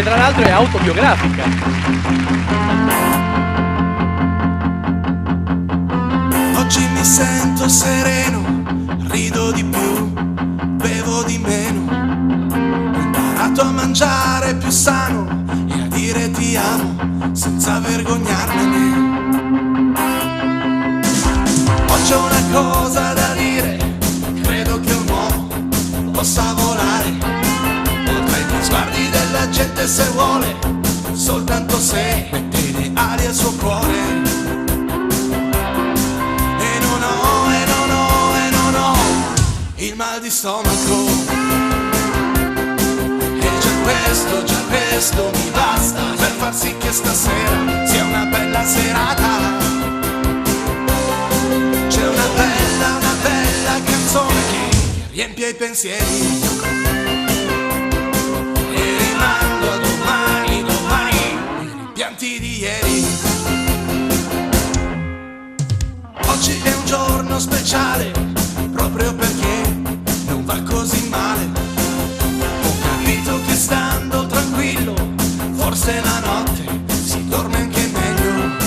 che tra l'altro è autobiografica. Oggi mi sento sereno, rido di più, bevo di meno. Ho imparato a mangiare più sano e a dire ti amo senza vergognarmene. Oggi ho una cosa da dire, credo che un uomo possa volare oltre gli sguardi della gente se vuole, soltanto se mette le ali al suo cuore. E non ho il mal di stomaco, e già questo mi basta per far sì che stasera sia una bella serata. C'è una bella canzone che riempie i pensieri e rimando a domani i rimpianti di ieri. Oggi è un giorno speciale, proprio perché non va così male. Ho capito che stando tranquillo, forse la notte si dorme anche meglio.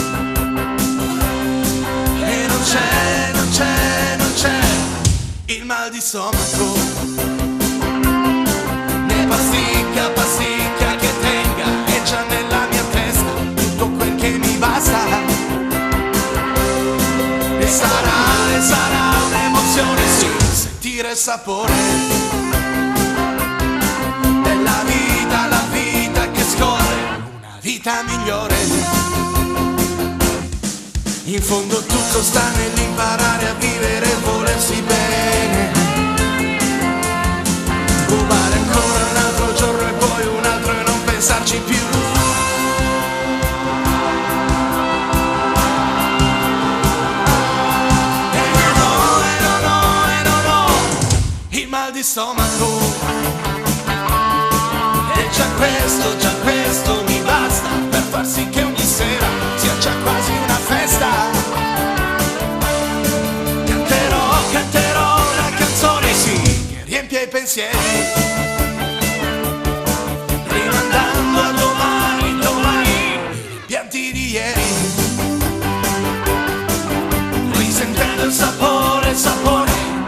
E non c'è il mal di stomaco, né pasticca che tenga, è già nella mia testa tutto quel che mi basta. E sarà un'emozione, sì, sentire il sapore della vita, la vita che scorre, una vita migliore. In fondo tutto sta nell'imparare a vivere e volersi bene. Rubare ancora un altro giorno e poi un altro e non pensarci più. Il mal di stomaco, e già questo mi basta per far sì che ogni sera sia già quasi una festa. Canterò una canzone, sì, che riempie i pensieri, rimandando a domani i rimpianti di ieri, risentendo il sapore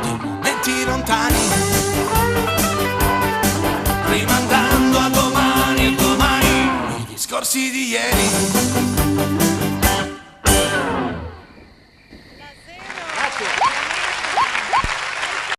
dei momenti lontani, rimandando a domani i discorsi di ieri.